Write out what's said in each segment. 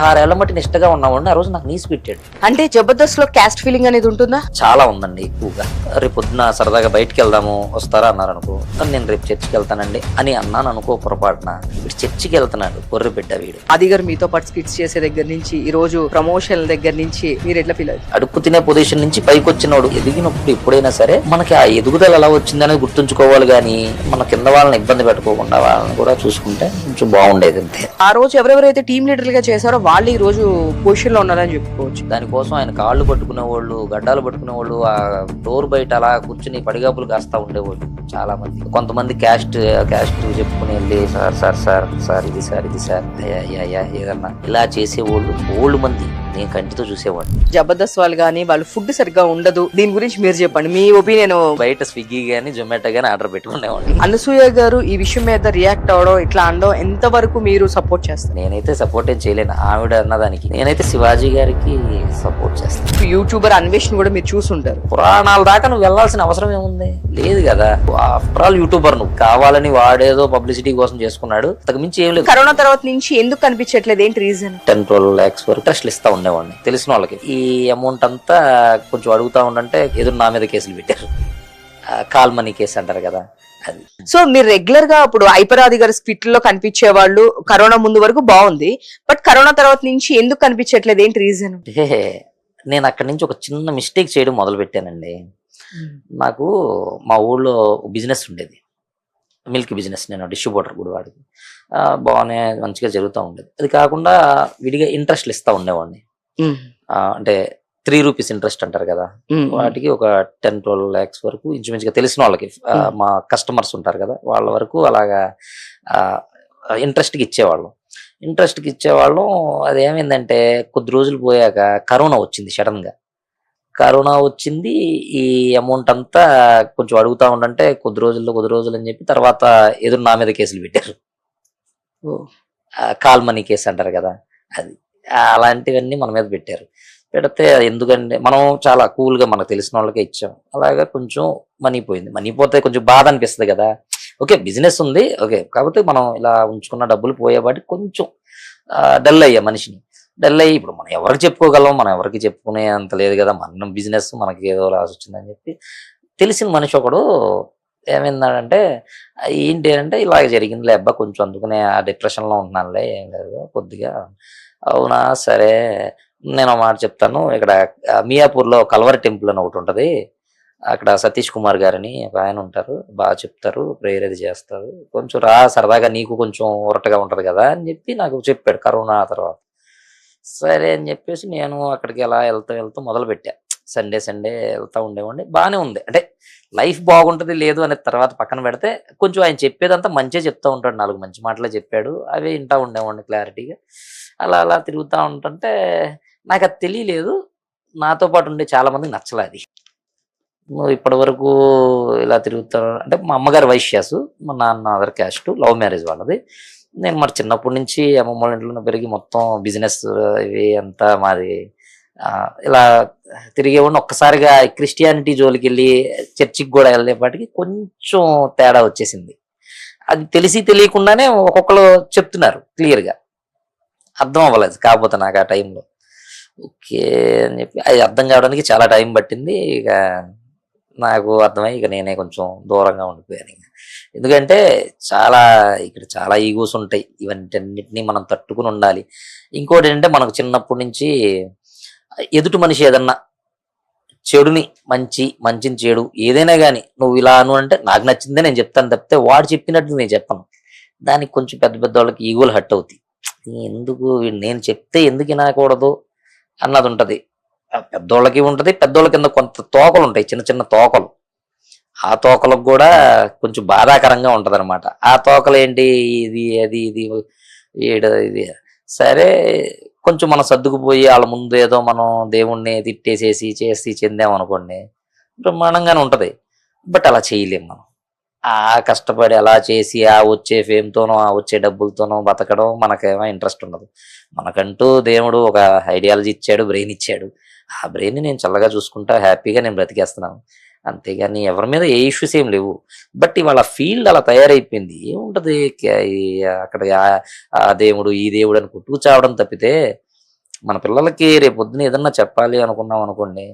16 ఏళ్ల మట్టి నిష్టగా ఉన్నామండి. ఆ రోజు నాకు నీసి పెట్టాడు. అంటే జబర్దస్త్ లో క్యాస్ట్ ఫీలింగ్ అనేది ఉంటుందా? చాలా ఉందండి ఎక్కువగా. రేపు పొద్దున సరదాగా బయటికి వెళ్దాము వస్తారా అన్నారు అనుకో, నేను రేపు చర్చికి వెళ్తానండి అని అన్నాను అనుకో పొరపాటున, వీడు చర్చికి వెళ్తున్నాడు కొర్రె బిడ్డ వీడు. ఆది గారు మీతో పాటు స్కిట్స్ చేసే దగ్గర నుంచి ఈ రోజు ప్రమోషన్ దగ్గర నుంచి మీరు ఎట్లా ఫీల్ అవుతారు? అడుక్కు తినే పొజిషన్ నుంచి పైకి వచ్చినోడు ఎదిగినప్పుడు ఎప్పుడైనా సరే మనకి ఆ ఎదుగుదల ఎలా వచ్చిందనేది గుర్తుంచుకోవాలి, కానీ మన కింద వాళ్ళని ఇబ్బంది పెట్టుకోకుండా వాళ్ళని కూడా చూసుకుంటే కొంచెం బాగుండేది అంతే. ఆ రోజు ఎవరెవరైతే టీమ్ లీడర్లుగా చేశారో వాళ్ళు ఈ రోజు పొజిషన్ లో ఉన్నారని చెప్పుకోవచ్చు. దానికోసం ఆయన కాళ్ళు పట్టుకునే వాళ్ళు, గడ్డాలు పట్టుకునే వాళ్ళు, ఆ డోర్ బయట అలా కూర్చుని పడిగాపులు కాస్తా ఉండేవాళ్ళు చాలా మంది. కొంతమంది క్యాస్ట్ చెప్పుకుని వెళ్ళి సార్ సార్ సార్ సార్ ఇది సార్ ఇది సార్ ఏదన్నా ఇలా చేసేవాళ్ళు ఓల్డ్ మంది నేను కంటితో చూసేవాడిని. జబర్దస్త్ వాళ్ళు కానీ వాళ్ళు ఫుడ్ సరిగ్గా ఉండదు, దీని గురించి మీరు చెప్పండి మీ ఒపీనియన్. బయట స్విగ్గీ గానీ జొమాటో గానీ ఆర్డర్ పెట్టుకునేవాడిని. అనసూయ గారు ఈ విషయం మీద రియాక్ట్ అవడం ఇట్లా అనడం ఎంత వరకు మీరు సపోర్ట్ చేస్తారు? నేనైతే సపోర్ట్ ఏం చేయలేను ఆవిడ అన్నదానికి. నేనైతే శివాజీ గారికి సపోర్ట్ చేస్తాను. యూట్యూబర్ అన్వేషణ కూడా మీరు చూసుంటారు. పురాణాల దాకా నువ్వు వెళ్లాల్సిన అవసరం ఏముంది? లేదు కదా. ఆఫ్టర్ ఆల్ యూట్యూబర్ నువ్వు, కావాలని వాడేదో పబ్లిసిటీ కోసం చేసుకున్నాడు, అంతకు మించి ఏం లేదు. కరోనా తర్వాత నుంచి ఎందుకు కనిపించట్లేదు, ఏంటి రీజన్? 10-12 lakhs వరకు ట్రస్ట్లు ఇస్తా ఉండేవాడిని తెలిసిన వాళ్ళకి. ఈ అమౌంట్ అంతా కొంచెం అడుగుతా ఉండంటే ఎదురు నా మీద కేసులు పెట్టారు. కాల్ మనీ కేసు అంటారు కదా అది. సో మీరు రెగ్యులర్ గా ఇప్పుడు ఐపరాది గారి స్క్రిప్ట్ లో కనిపించే వాళ్ళు కరోనా ముందు వరకు బాగుంది, బట్ కరోనా తర్వాత నుంచి ఎందుకు కనిపించట్లేదు, ఏంటి రీజన్? నేను అక్కడి నుంచి ఒక చిన్న మిస్టేక్ చేయడం మొదలు పెట్టానండి. నాకు మా ఊళ్ళో బిజినెస్ ఉండేది, మిల్క్ బిజినెస్. నేను డిస్ట్రిబ్యూటర్ కూడా వాడికి బాగానే మంచిగా జరుగుతూ ఉండేది. అది కాకుండా విడిగా ఇంట్రెస్ట్లు ఇస్తా ఉండేవాడిని. అంటే 3 రూపీస్ ఇంట్రెస్ట్ అంటారు కదా, వాటికి ఒక 10-12 lakhs వరకు ఇంచుమించుగా తెలిసిన వాళ్ళకి, మా కస్టమర్స్ ఉంటారు కదా వాళ్ళ వరకు అలాగా ఇంట్రెస్ట్కి ఇచ్చేవాళ్ళం. అది ఏమైందంటే కొద్ది రోజులు పోయాక కరోనా వచ్చింది సడన్ గా. కరోనా వచ్చింది, ఈ అమౌంట్ అంతా కొంచెం అడుగుతా ఉండంటే కొద్ది రోజులు అని చెప్పి తర్వాత ఎదురు నా మీద కేసులు పెట్టారు. కాల్ మనీ కేసు అంటారు కదా అది. అలాంటివన్నీ మన మీద పెడితే ఎందుకంటే మనం చాలా కూల్గా మనకు తెలిసిన వాళ్ళకే ఇచ్చాం. అలాగా కొంచెం మనీ పోయింది. మనీ పోతే కొంచెం బాధ అనిపిస్తుంది కదా. ఓకే బిజినెస్ ఉంది, ఓకే కాకపోతే మనం ఇలా ఉంచుకున్న డబ్బులు పోయేవాటి కొంచెం డల్ అయ్యా మనిషిని. డల్ అయ్యి ఇప్పుడు మనం ఎవరికి చెప్పుకోగలం, మనం ఎవరికి చెప్పుకునే అంత లేదు కదా, మన బిజినెస్ మనకి ఏదో లాస్ వచ్చిందని చెప్పి తెలిసిన మనిషి ఒకడు ఏమైందంటే ఏంటి అంటే ఇలాగ జరిగిందిలే అబ్బా, కొంచెం అందుకునే ఆ డిప్రెషన్లో ఉంటున్నానులే, ఏం లేదు కొద్దిగా. అవునా సరే నేను ఒక మాట చెప్తాను, ఇక్కడ మియాపూర్లో కల్వరి టెంపుల్ అని ఒకటి ఉంటుంది, అక్కడ సతీష్ కుమార్ గారని ఒక ఆయన ఉంటారు, బాగా చెప్తారు, ప్రేయర్ అది చేస్తారు, కొంచెం రా సరదాగా నీకు కొంచెం ఊరటగా ఉంటది కదా అని చెప్పి నాకు చెప్పాడు కరోనా తర్వాత. సరే అని చెప్పేసి నేను అక్కడికి ఎలా వెళ్తూ మొదలు పెట్టా. సండే వెళ్తూ ఉండేవాడిని, బాగానే ఉంది. అంటే లైఫ్ బాగుంటుంది లేదు అనే తర్వాత పక్కన పెడితే కొంచెం ఆయన చెప్పేదంతా మంచిగా చెప్తూ ఉంటాడు, 4 మంచి మాటలే చెప్పాడు, అవి వింటూ ఉండేవాడిని క్లారిటీగా. అలా తిరుగుతూ ఉంటుంటే నాకు అది తెలియలేదు, నాతో పాటు ఉండే చాలా మందికి నచ్చలే అది. నువ్వు ఇప్పటి వరకు ఇలా తిరుగుతాను అంటే, మా అమ్మగారు వైశ్యాసు, మా నాన్న అదర్ క్యాస్ట్, లవ్ మ్యారేజ్ వాళ్ళది. నేను మరి చిన్నప్పటి నుంచి అమ్మమ్మ వాళ్ళ ఇంట్లోనే పెరిగి మొత్తం బిజినెస్ ఇవి అంతా మాది. ఇలా తిరిగేవాడిని. ఒక్కసారిగా క్రిస్టియానిటీ జోలికి వెళ్ళి చర్చికి కూడా వెళ్ళేపాటికి కొంచెం తేడా వచ్చేసింది. అది తెలిసి తెలియకుండానే ఒక్కొక్కరు చెప్తున్నారు క్లియర్గా, అర్థం అవ్వలేదు కాకపోతే నాకు ఆ టైంలో. ఓకే అని చెప్పి అది అర్థం కావడానికి చాలా టైం పట్టింది. ఇక నాకు అర్థమై ఇక నేనే కొంచెం దూరంగా ఉండిపోయాను. ఎందుకంటే ఇక్కడ చాలా ఈగోస్ ఉంటాయి, ఇవన్నిటిని మనం తట్టుకుని ఉండాలి. ఇంకోటి ఏంటంటే మనకు చిన్నప్పటి నుంచి ఎదుటి మనిషి ఏదన్నా చెడుని మంచిని చెడు ఏదైనా కానీ నువ్వు ఇలా అను అంటే నాకు నచ్చిందే నేను చెప్తాను తప్పితే వాడు చెప్పినట్టు నేను చెప్పను. దానికి కొంచెం పెద్ద వాళ్ళకి ఈగోలు హట్ అవుతాయి. ఎందుకు నేను చెప్తే ఎందుకు వినకూడదు అన్నది ఉంటది, పెద్దోళ్ళకి ఉంటది. పెద్దోళ్ళ కింద కొంత తోకలు ఉంటాయి, చిన్న తోకలు. ఆ తోకలకు కూడా కొంచెం బాధాకరంగా ఉంటది అనమాట. ఆ తోకలు ఏంటి, ఇది ఇది సరే కొంచెం మనం సర్దుకుపోయి వాళ్ళ ముందు ఏదో మనం దేవుణ్ణి తిట్టేసేసి చెందామనుకోండి బ్రహ్మాండంగానే ఉంటది. బట్ అలా చేయలేం మనం. కష్టపడి అలా చేసి ఆ వచ్చే ఫేమ్తోనో ఆ వచ్చే డబ్బులతోనో బతకడం మనకేమో ఇంట్రెస్ట్ ఉండదు. మనకంటూ దేవుడు ఒక ఐడియాలజీ ఇచ్చాడు, బ్రెయిన్ ఇచ్చాడు. ఆ బ్రెయిన్ని నేను చల్లగా చూసుకుంటా హ్యాపీగా నేను బ్రతికేస్తున్నాను. అంతేగాని ఎవరి మీద ఏ ఇష్యూస్ ఏం లేవు. బట్ ఇవాళ ఫీల్డ్ అలా తయారైపోయింది. ఏముంటది అక్కడ ఆ దేవుడు ఈ దేవుడు అని కొట్టుకు చావడం తప్పితే మన పిల్లలకి రేపు పొద్దున ఏదన్నా చెప్పాలి అనుకున్నాం అనుకోండి,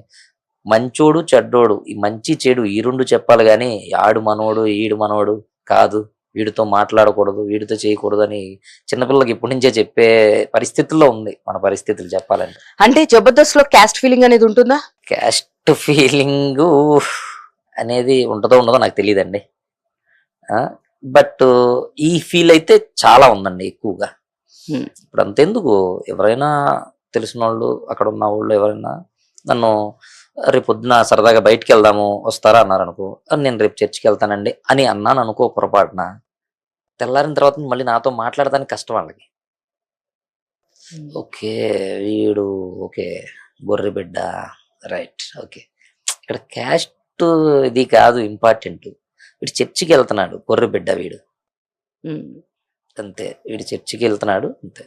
మంచోడు చెడ్డోడు ఈ మంచి చెడు ఈ రెండు చెప్పాలి కానీ ఆడు మనోడు ఈడు మనోడు కాదు, వీడితో మాట్లాడకూడదు వీడితో చేయకూడదు అని చిన్నపిల్లలకి ఇప్పటి నుంచే చెప్పే పరిస్థితుల్లో ఉంది మన పరిస్థితులు చెప్పాలంటే. అంటే జబర్దస్త్ లో క్యాస్ట్ ఫీలింగ్ అనేది ఉంటుందా? క్యాస్ట్ ఫీలింగ్ అనేది ఉంటుందో ఉండదో నాకు తెలియదండి. బట్ ఈ ఫీల్ అయితే చాలా ఉందండి ఎక్కువగా. ఇప్పుడు అంతెందుకు, ఎవరైనా తెలిసిన వాళ్ళు అక్కడ ఉన్న వాళ్ళు ఎవరైనా నన్ను రేపు పొద్దున సరదాగా బయటికి వెళ్దాము వస్తారా అన్నారు అనుకో, నేను రేపు చర్చికి వెళ్తానండి అని అన్నాను అనుకో పొరపాటున, తెల్లారిన తర్వాత మళ్ళీ నాతో మాట్లాడడానికి కష్టం వాళ్ళకి. ఓకే వీడు ఓకే గొర్రె బిడ్డ రైట్ ఓకే. ఇక్కడ క్యాస్ట్ ఇది కాదు ఇంపార్టెంట్, వీడు చర్చికి వెళ్తున్నాడు గొర్రె బిడ్డ వీడు అంతే, వీడు చర్చికి వెళ్తున్నాడు అంతే.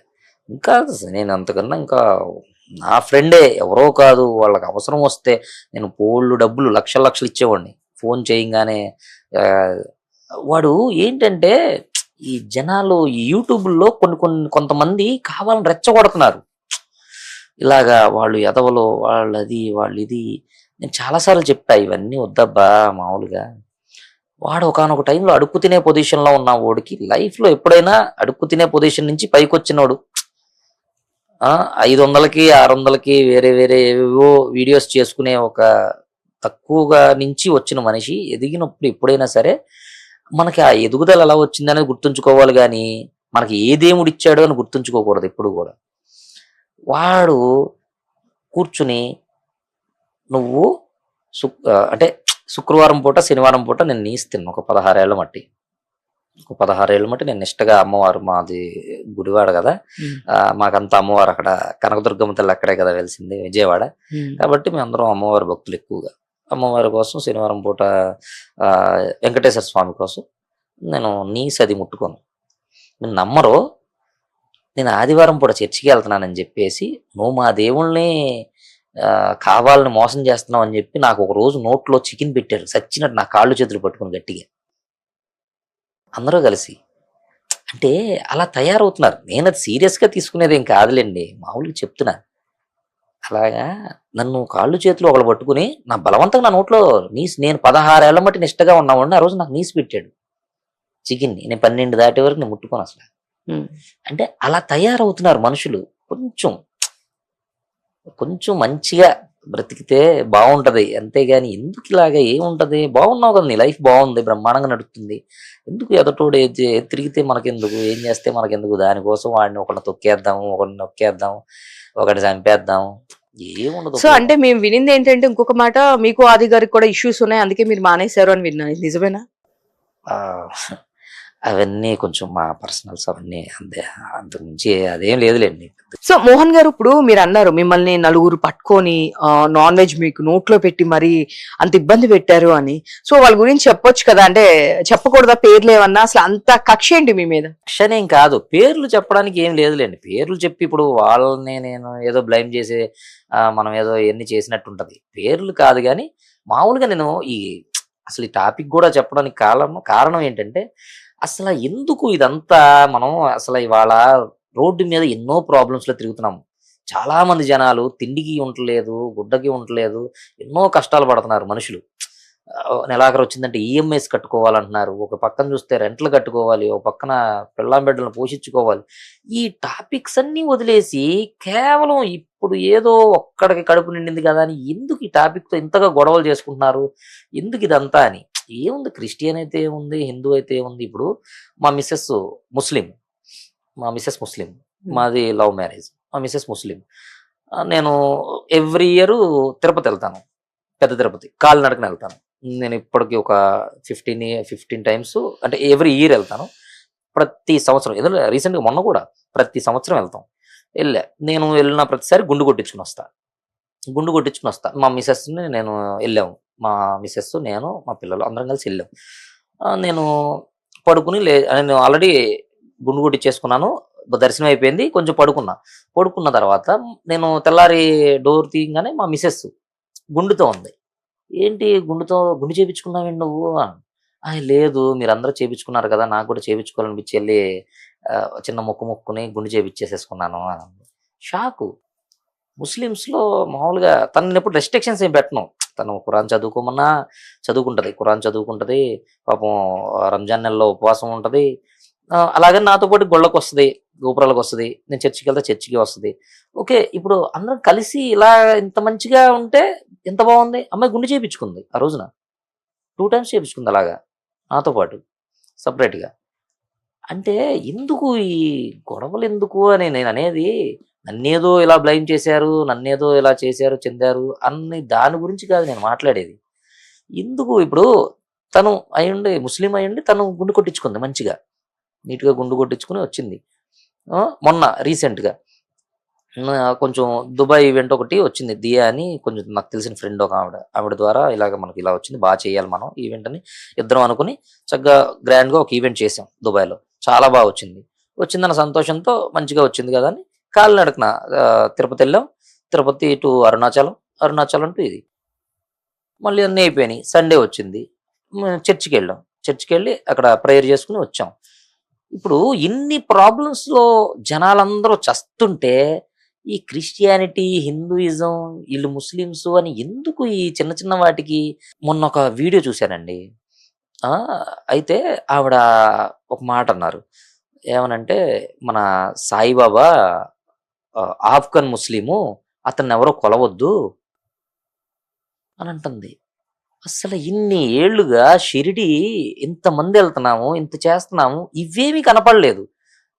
ఇంకా నేను అంతకన్నా ఇంకా నా ఫ్రెండే ఎవరో కాదు, వాళ్ళకి అవసరం వస్తే నేను పోళ్ళు డబ్బులు లక్షలు లక్షలు ఇచ్చేవాడిని ఫోన్ చేయంగానే. వాడు ఏంటంటే ఈ జనాలు ఈ యూట్యూబ్లో కొంతమంది కావాలని రెచ్చగొడుతున్నారు ఇలాగా, వాళ్ళు ఎదవలో వాళ్ళది వాళ్ళు ఇది. నేను చాలాసార్లు చెప్పా ఇవన్నీ వద్దబ్బా మామూలుగా. వాడు ఒకనొక టైంలో అడుక్కు తినే పొజిషన్లో ఉన్న వాడికి లైఫ్లో ఎప్పుడైనా అడుక్కు తినే పొజిషన్ నుంచి పైకి వచ్చినోడు 500కి 600కి వేరే వేరే ఏవేవో వీడియోస్ చేసుకునే ఒక తక్కువగా నుంచి వచ్చిన మనిషి ఎదిగినప్పుడు ఎప్పుడైనా సరే మనకి ఆ ఎదుగుదల ఎలా వచ్చిందనేది గుర్తుంచుకోవాలి కానీ మనకి ఏ దేవుడు ఇచ్చాడు అని గుర్తుంచుకోకూడదు ఎప్పుడు కూడా. వాడు కూర్చుని నువ్వు అంటే శుక్రవారం పూట శనివారం పూట నేను నీసి తిన్నాను ఒక 16 ఏళ్ల మట్టి. ఒక 16 ఏళ్ల మట్టి నేను నిష్టగా అమ్మవారు, మాది గుడివాడ కదా, మాకంతా అమ్మవారు అక్కడ కనకదుర్గమ్మ తల్లి అక్కడే కదా వెలిసింది విజయవాడ, కాబట్టి మేమందరం అమ్మవారి భక్తులు ఎక్కువగా. అమ్మవారి కోసం శనివారం పూట వెంకటేశ్వర స్వామి కోసం నేను నీసి అది ముట్టుకోను. నేను నమ్మరు, నేను ఆదివారం పూట చర్చికి వెళ్తున్నానని చెప్పేసి నువ్వు మా దేవుళ్ళని కావాలని మోసం చేస్తున్నావు అని చెప్పి నాకు ఒక రోజు నోట్లో చికెన్ పెట్టారు సచ్చినట్టు, నా కాళ్ళు చేతులు పట్టుకుని గట్టిగా అందరూ కలిసి. అంటే అలా తయారవుతున్నారు. నేను అది సీరియస్గా తీసుకునేది ఏం కాదులేండి, మామూలుగా చెప్తున్నా. అలాగా నన్ను కాళ్ళు చేతులు ఒకళ్ళు పట్టుకుని నా బలవంతంగా నా నోట్లో నేను 16 ఏళ్ల మట్టి నిష్టగా ఉన్నామండి, ఆ రోజు నాకు నీసి పెట్టాడు చికెన్ని. నేను 12 దాటే వరకు నేను ముట్టుకోను అసలు. అంటే అలా తయారవుతున్నారు మనుషులు. కొంచెం మంచిగా బ్రతికితే బాగుంటది అంతేగాని ఎందుకు ఇలాగా ఏముంటది, బాగున్నావు కదా నీ లైఫ్ బాగుంది బ్రహ్మాండంగా నడుస్తుంది, ఎందుకు ఎదటోడు తిరిగితే మనకెందుకు, ఏం చేస్తే మనకెందుకు, దానికోసం వాడిని ఒకరిని తొక్కేద్దాము ఒకరిని నొక్కేద్దాం ఒకటి చంపేద్దాం ఏముండదు. సో అంటే మేము వినింది ఏంటంటే ఇంకొక మాట, మీకు ఆది గారికి కూడా ఇష్యూస్ ఉన్నాయి అందుకే మీరు మానేశారు అని విన్నా, నిజమేనా? అవన్నీ కొంచెం మా పర్సనల్స్ అవన్నీ అంతే, అంతకుమించి అదేం లేదులేండి. సో మోహన్ గారు, ఇప్పుడు మీరు అన్నారు మిమ్మల్ని నలుగురు పట్టుకొని నాన్ వెజ్ మీకు నోట్లో పెట్టి మరి అంత ఇబ్బంది పెట్టారు అని. సో వాళ్ళ గురించి చెప్పొచ్చు కదా, అంటే చెప్పకూడదా పేర్లు ఏమన్నా? అసలు అంత కక్ష ఏంటి మీ మీద? కక్షనేం కాదు, పేర్లు చెప్పడానికి ఏం లేదులేండి. పేర్లు చెప్పి ఇప్పుడు వాళ్ళని నేను ఏదో బ్లైమ్ చేసి మనం ఏదో ఎన్ని చేసినట్టు ఉంటది. పేర్లు కాదు కానీ మామూలుగా నేను అసలు ఈ టాపిక్ కూడా చెప్పడానికి కారణం ఏంటంటే, అసలు ఎందుకు ఇదంతా మనం అసలు ఇవాళ రోడ్డు మీద ఎన్నో ప్రాబ్లమ్స్ లో తిరుగుతున్నాము. చాలా మంది జనాలు తిండికి ఉండలేదు, గుడ్డకి ఉండలేదు, ఎన్నో కష్టాలు పడుతున్నారు మనుషులు. నెలాఖరు వచ్చిందంటే ఈఎంఐస్ కట్టుకోవాలంటున్నారు, ఒక పక్కన చూస్తే రెంట్లు కట్టుకోవాలి, ఒక పక్కన పిల్లం బిడ్డలను పోషించుకోవాలి. ఈ టాపిక్స్ అన్ని వదిలేసి కేవలం ఇప్పుడు ఏదో ఒక్కడికి కడుపు నిండింది కదా అని ఎందుకు ఈ టాపిక్ తో ఇంతగా గొడవలు చేసుకుంటున్నారు, ఎందుకు ఇదంతా అని. ఏముంది, క్రిస్టియన్ అయితే ఏముంది, హిందూ అయితే ఏముంది. ఇప్పుడు మా మిస్సెస్ ముస్లిం, మాది లవ్ మ్యారేజ్. మా మిస్సెస్ ముస్లిం. నేను ఎవ్రీ ఇయర్ తిరుపతి వెళ్తాను, పెద్ద తిరుపతి కాలినడకన వెళ్తాను. నేను ఇప్పటికి ఒక 15 టైమ్స్, అంటే ఎవ్రీ ఇయర్ వెళ్తాను. ప్రతి సంవత్సరం ఏదో రీసెంట్గా మొన్న కూడా ప్రతి సంవత్సరం వెళ్తాం. నేను వెళ్ళిన ప్రతిసారి గుండు కొట్టించుకుని వస్తా. మా మిస్సెస్ని నేను వెళ్ళాము, మా మిస్సెస్ నేను మా పిల్లలు అందరం కలిసి వెళ్ళాం. నేను పడుకుని నేను ఆల్రెడీ గుండు కొట్టించేసుకున్నాను, దర్శనం అయిపోయింది, కొంచెం పడుకున్న తర్వాత నేను తెల్లారి డోర్ తీయగానే మా మిస్సెస్ గుండుతో ఉంది. ఏంటి గుండు చేయించుకున్నావేంటి నువ్వు? లేదు మీరందరూ చేయించుకున్నారు కదా, నాకు కూడా చేయించుకోవాలనిపించి వెళ్ళి చిన్న మొక్కుని గుండు చేయించేసేసుకున్నాను. షాకు. ముస్లిమ్స్ లో మామూలుగా తనని ఎప్పుడు రెస్ట్రిక్షన్స్ ఏం పెట్టను. తను ఖురాన్ చదువుకోమన్నా చదువుకుంటది, ఖురాన్ చదువుకుంటది. పాపం రంజాన్ నెలలో ఉపవాసం ఉంటది. అలాగని నాతో పాటు గుళ్ళకి వస్తుంది, గోపురాలకు వస్తుంది, నేను చర్చికి వెళ్తే చర్చికి వస్తుంది. ఓకే, ఇప్పుడు అందరం కలిసి ఇలా ఇంత మంచిగా ఉంటే ఎంత బాగుంది. అమ్మాయి గుండు చేయించుకుంది ఆ రోజున, 2 టైమ్స్ చేయించుకుంది అలాగా నాతో పాటు సపరేట్గా. అంటే ఎందుకు ఈ గొడవలు ఎందుకు అని నేను అనేది. నన్నేదో ఇలా బ్లైమ్ చేశారు, నన్నేదో ఇలా చేశారు చెందారు అన్ని దాని గురించి కాదు నేను మాట్లాడేది. ఎందుకు ఇప్పుడు తను అయ్యుండి ముస్లిం అయ్యుండి తను గుండు కొట్టించుకుంది మంచిగా, నీట్గా గుండు కొట్టించుకుని వచ్చింది. మొన్న రీసెంట్గా కొంచెం దుబాయ్ ఈవెంట్ ఒకటి వచ్చింది, దియా అని కొంచెం నాకు తెలిసిన ఫ్రెండ్ ఒక ఆవిడ ద్వారా ఇలాగ మనకి ఇలా వచ్చింది, బాగా చేయాలి మనం ఈవెంట్ అని ఇద్దరం అనుకుని చక్కగా గ్రాండ్గా ఒక ఈవెంట్ చేసాం దుబాయ్లో. చాలా బాగా వచ్చింది. వచ్చిందన్న సంతోషంతో మంచిగా వచ్చింది కదా అని కాలినడకన తిరుపతి వెళ్ళాం. తిరుపతి టు అరుణాచలం, అరుణాచలం టు ఇది. మళ్ళీ అన్నీ అయిపోయినాయి. సండే వచ్చింది, చర్చికి వెళ్ళాం. చర్చికి వెళ్ళి అక్కడ ప్రేయర్ చేసుకుని వచ్చాం. ఇప్పుడు ఇన్ని ప్రాబ్లమ్స్లో జనాలందరూ చస్తుంటే ఈ క్రిస్టియానిటీ, హిందూయిజం, వీళ్ళు ముస్లిమ్స్ అని ఎందుకు ఈ చిన్న చిన్న వాటికి. మొన్న ఒక వీడియో చూశానండి. అయితే ఆవిడ ఒక మాట అన్నారు, ఏమనంటే మన సాయిబాబా ఆఫ్ఘన్ ముస్లిము, అతన్ని ఎవరో కొలవద్దు అని అంటుంది. అసలు ఇన్ని ఏళ్లుగా షిరిడి ఇంతమంది వెళ్తున్నాము, ఇంత చేస్తున్నాము, ఇవేమీ కనపడలేదు.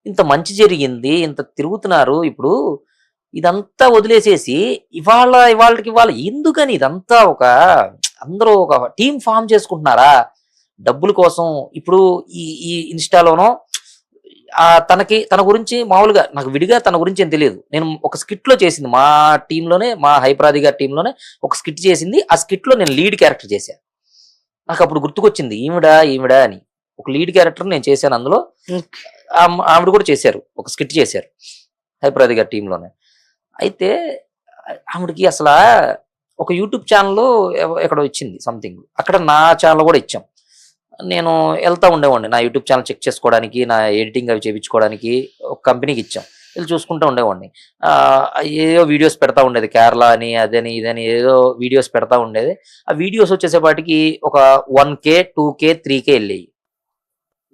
ఇంత మంచి జరిగింది, ఇంత తిరుగుతున్నారు. ఇప్పుడు ఇదంతా వదిలేసేసి ఇవాళకి ఎందుకని ఇదంతా అందరూ ఒక టీం ఫామ్ చేసుకుంటున్నారా డబ్బుల కోసం? ఇప్పుడు ఈ ఇన్స్టాలోనో తన గురించి మామూలుగా నాకు విడిగా తన గురించి ఏం తెలియదు. నేను ఒక స్కిట్ లో చేసింది మా టీంలోనే, మా హైప్రాది గారి టీంలోనే ఒక స్కిట్ చేసింది. ఆ స్కిట్ లో నేను లీడ్ క్యారెక్టర్ చేశాను. నాకు అప్పుడు గుర్తుకొచ్చింది ఈవిడ అని. ఒక లీడ్ క్యారెక్టర్ నేను చేశాను అందులో. ఆవిడ కూడా చేశారు, ఒక స్కిట్ చేశారు హైప్రాది గారి టీంలోనే. అయితే ఆవిడకి అసలు ఒక యూట్యూబ్ ఛానల్ ఎక్కడో ఇచ్చింది సంథింగ్, అక్కడ నా ఛానల్ కూడా ఇచ్చాం. నేను వెళ్తా ఉండేవాడిని నా యూట్యూబ్ ఛానల్ చెక్ చేసుకోవడానికి, నా ఎడిటింగ్ అవి చేయించుకోవడానికి ఒక కంపెనీకి ఇచ్చాం. వీళ్ళు చూసుకుంటూ ఉండేవాడిని. ఏదో వీడియోస్ పెడతా ఉండేది, కేరళ అని అదని ఇదని ఏదో వీడియోస్ పెడతా ఉండేది. ఆ వీడియోస్ వచ్చేసేపాటికి ఒక 1K 2K 3K వెళ్ళేవి.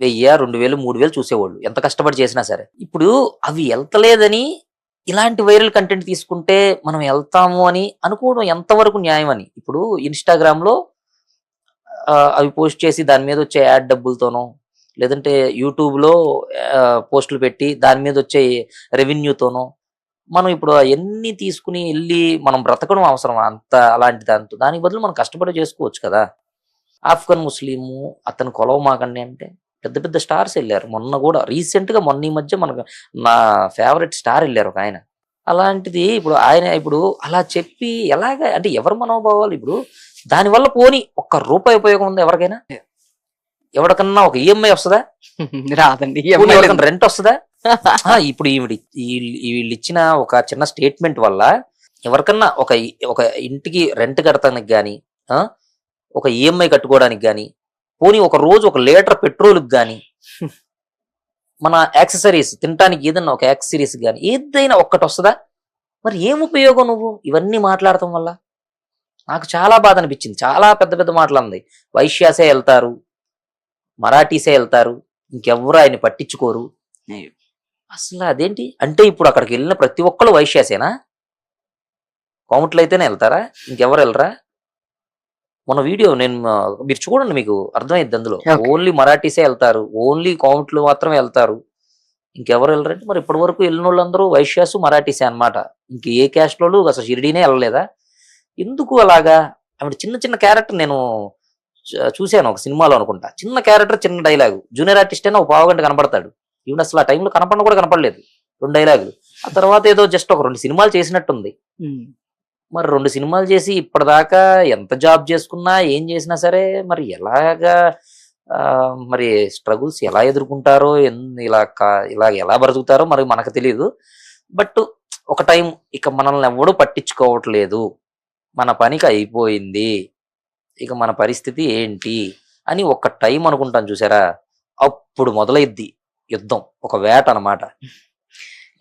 1000 2000 3000 చూసేవాళ్ళు ఎంత కష్టపడి చేసినా సరే. ఇప్పుడు అవి వెళ్తలేదని ఇలాంటి వైరల్ కంటెంట్ తీసుకుంటే మనం వెళ్తాము అని అనుకోవడం ఎంతవరకు న్యాయం అని. ఇప్పుడు ఇన్స్టాగ్రామ్ లో అవి పోస్ట్ చేసి దాని మీద వచ్చే యాడ్ డబ్బులతోనో, లేదంటే యూట్యూబ్ లో పోస్టులు పెట్టి దాని మీద వచ్చే రెవెన్యూతోనో మనం ఇప్పుడు అవన్నీ తీసుకుని వెళ్ళి మనం బ్రతకడం అవసరం అంత అలాంటి దానికి బదులు మనం కష్టపడి చేసుకోవచ్చు కదా. ఆఫ్ఘన్ ముస్లిము అతను కొలవమాకండి అంటే పెద్ద పెద్ద స్టార్స్ వెళ్ళారు. మొన్న కూడా రీసెంట్ గా మొన్న ఈ మధ్య మనకు నా ఫేవరెట్ స్టార్ వెళ్ళారు ఒక ఆయన. అలాంటిది ఇప్పుడు ఆయన ఇప్పుడు అలా చెప్పి ఎలాగ అంటే ఎవరి మనోభావాలు. ఇప్పుడు దానివల్ల పోని ₹1 ఉపయోగం ఉంది ఎవరికైనా? ఎవరికన్నా ఒక ఈఎంఐ వస్తుందా? రాదండి. రెంట్ వస్తుందా? ఇప్పుడు వీళ్ళు ఇచ్చిన ఒక చిన్న స్టేట్మెంట్ వల్ల ఎవరికన్నా ఒక ఇంటికి రెంట్ కడతానికి గాని, ఒక ఈఎంఐ కట్టుకోవడానికి గాని, పోనీ ఒక రోజు 1 లీటర్ పెట్రోల్కి గాని, మన యాక్సెసరీస్ తినడానికి ఏదన్నా ఒక యాక్సెసరీస్ గాని ఏదైనా ఒక్కటి వస్తుందా? మరి ఏం ఉపయోగం నువ్వు ఇవన్నీ మాట్లాడటం వల్ల? నాకు చాలా బాధ అనిపించింది. చాలా పెద్ద పెద్ద మాటలు అంది. వైశ్యాసే వెళ్తారు, మరాఠీసే వెళ్తారు, ఇంకెవ్వరు ఆయన పట్టించుకోరు. అసలు అదేంటి అంటే ఇప్పుడు అక్కడికి వెళ్ళిన ప్రతి ఒక్కరు వైశ్యాసేనా? కోమట్లు అయితేనే వెళ్తారా, ఇంకెవరు వెళ్ళరా? మన వీడియో మీరు చూడండి, మీకు అర్థమైద్ది. అందులో ఓన్లీ మరాఠీసే వెళ్తారు, ఓన్లీ కోమట్లు మాత్రమే వెళ్తారు, ఇంకెవరు వెళ్ళరంటే మరి ఇప్పటి వరకు వెళ్ళిన వాళ్ళందరూ వైశ్యాసు మరాఠీసే అనమాట. ఇంక ఏ క్యాస్ట్ వాళ్ళు అసలు షిరిడీనే వెళ్ళలేదా? ఎందుకు అలాగా? ఆవిడ చిన్న చిన్న క్యారెక్టర్ నేను చూశాను ఒక సినిమాలో అనుకుంటా. చిన్న క్యారెక్టర్, చిన్న డైలాగు. జూనియర్ ఆర్టిస్ట్ అయినా ఒక 1/2 గంట కనపడతాడు. ఈవిడ అసలు ఆ టైంలో కనపడడం కూడా కనపడలేదు. 2 డైలాగులు. ఆ తర్వాత ఏదో జస్ట్ ఒక 2 సినిమాలు చేసినట్టుంది. మరి 2 సినిమాలు చేసి ఇప్పటిదాకా ఎంత జాబ్ చేసుకున్నా ఏం చేసినా సరే మరి ఎలాగా మరి స్ట్రగుల్స్ ఎలా ఎదుర్కొంటారో, ఇలా ఎలా బ్రతుకుతారో మరి మనకు తెలియదు. బట్ ఒక టైం ఇక మనల్ని ఎవడూ పట్టించుకోవట్లేదు, మన పనికి అయిపోయింది, ఇక మన పరిస్థితి ఏంటి అని ఒక టైం అనుకుంటాను చూసారా, అప్పుడు మొదలైద్ది యుద్ధం, ఒక వేట అన్నమాట.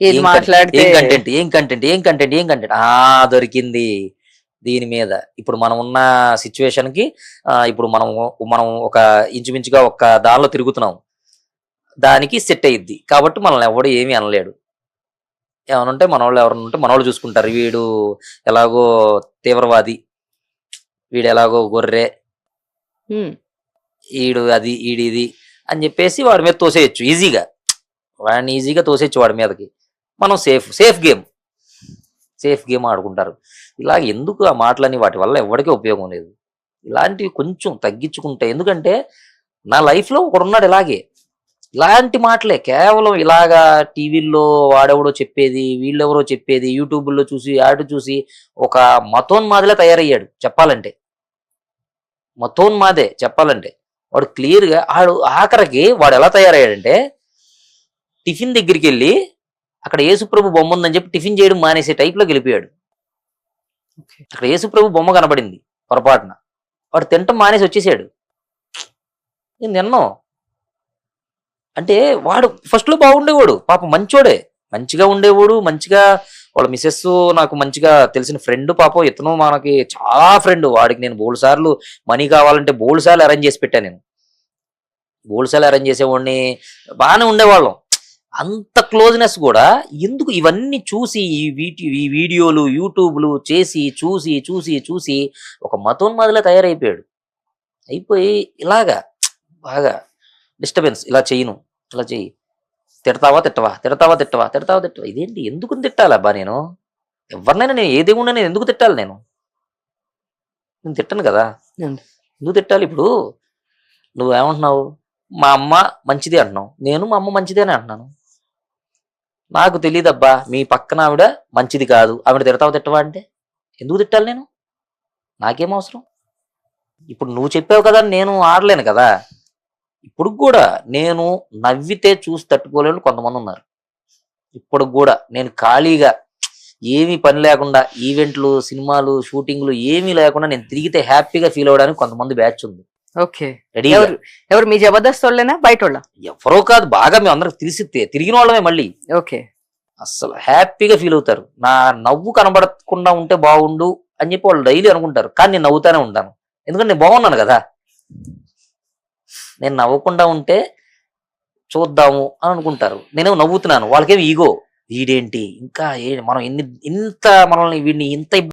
ఏది ఏం మాట్లాడితే కంటెంట్ దొరికింది దీని మీద. ఇప్పుడు మనం ఉన్న సిచ్యువేషన్ కి ఇప్పుడు మనం ఒక ఇంచుమించుగా ఒక దానిలో తిరుగుతున్నాం, దానికి సెట్ అయ్యిద్ది కాబట్టి మనల్ని ఎవడు ఏమీ అనలేడు. ఏమైనా ఉంటే ఎవరైనా ఉంటే మనోళ్ళు చూసుకుంటారు. వీడు ఎలాగో తీవ్రవాది, వీడు ఎలాగో గొర్రె, ఉమ్, ఈడిది అని చెప్పేసి వాడి మీద తోసేయచ్చు ఈజీగా. వాడిని ఈజీగా తోసేయచ్చు వాడి మీదకి. మనం సేఫ్ గేమ్ ఆడుకుంటారు. ఇలాగ ఎందుకు ఆ మాటలని, వాటి వల్ల ఎవరికీ ఉపయోగం లేదు. ఇలాంటివి కొంచెం తగ్గించుకుంటే, ఎందుకంటే నా లైఫ్లో ఒకడున్నాడు ఇలాంటి మాటలే కేవలం ఇలాగా టీవీల్లో వాడెవడో చెప్పేది, వీళ్ళెవరో చెప్పేది, యూట్యూబ్లో చూసి యాడ్ చూసి ఒక మతోన్మాదిలా తయారయ్యాడు. చెప్పాలంటే వాడు క్లియర్గా ఆఖరికి వాడు ఎలా తయారయ్యాడంటే, టిఫిన్ దగ్గరికి వెళ్ళి అక్కడ యేసుప్రభు బొమ్మ ఉందని చెప్పి టిఫిన్ చేయడం మానేసే టైప్లో గెలిపాడు. అక్కడ యేసుప్రభు బొమ్మ కనబడింది పొరపాటున, వాడు తింటం మానేసి వచ్చేసాడు. నేను తిన్నాం అంటే వాడు ఫస్ట్లో బాగుండేవాడు, పాప మంచోడే, మంచిగా ఉండేవాడు, మంచిగా వాళ్ళ మిసెస్ నాకు మంచిగా తెలిసిన ఫ్రెండ్. పాపం ఇతను మనకి చాలా ఫ్రెండ్. వాడికి నేను బోల్డ్ సార్లు మనీ కావాలంటే బోల్డ్ సార్లు అరేంజ్ చేసి పెట్టాను. నేను బోల్డ్ సార్లు అరేంజ్ చేసేవాడిని, బాగానే ఉండేవాళ్ళం. అంత క్లోజ్నెస్ కూడా ఎందుకు ఇవన్నీ చూసి ఈ వీడియోలు యూట్యూబ్లు చేసి చూసి చూసి చూసి ఒక మతోన్మాదిలా తయారైపోయాడు. అయిపోయి ఇలాగా బాగా డిస్టర్బెన్స్, ఇలా చెయ్యి, తిడతావా ఇదేంటి, ఎందుకు తిట్టాలబ్బా? నేను ఎవరినైనా, నేను ఏ దేవుడిని నేను ఎందుకు తిట్టాలి? నేను తిట్టను కదా, ఎందుకు తిట్టాలి? ఇప్పుడు నువ్వేమంటున్నావు, మా అమ్మ మంచిది అంటున్నావు, నేను మా అమ్మ మంచిదే అని అంటున్నాను. నాకు తెలియదబ్బా మీ పక్కన ఆవిడ మంచిది కాదు, ఆవిడ తిట్టవా అంటే ఎందుకు తిట్టాలి? నేను నాకేం అవసరం? ఇప్పుడు నువ్వు చెప్పావు కదా, నేను ఆడలేను కదా. ఇప్పుడు కూడా నేను నవ్వితే చూసి తట్టుకోలేని కొంతమంది ఉన్నారు. ఇప్పుడు కూడా నేను ఖాళీగా ఏమీ పని లేకుండా ఈవెంట్లు, సినిమాలు, షూటింగ్లు ఏమీ లేకుండా నేను తిరిగితే హ్యాపీగా ఫీల్ అవ్వడానికి కొంతమంది బ్యాచ్ ఉంది. ఓకే, ఎవరు మీ జబర్దస్త్ వాళ్ళేనా, బయట వాళ్ళ? ఎవరో కాదు, బాగా మేము అందరికి తిరిగిన వాళ్ళమే మళ్ళీ. ఓకే, అస్సలు హ్యాపీగా ఫీల్ అవుతారు. నా నవ్వు కనబడకుండా ఉంటే బాగుండు అని చెప్పి వాళ్ళు డైలీ అనుకుంటారు. కానీ నేను నవ్వుతానే ఉంటాను, ఎందుకంటే నేను బాగున్నాను కదా. నేను నవ్వకుండా ఉంటే చూద్దాము అని అనుకుంటారు, నేనేమో నవ్వుతున్నాను, వాళ్ళకేమో ఈగో, వీడేంటి ఇంకా మనం ఇంత మనల్ని వీడిని ఇంత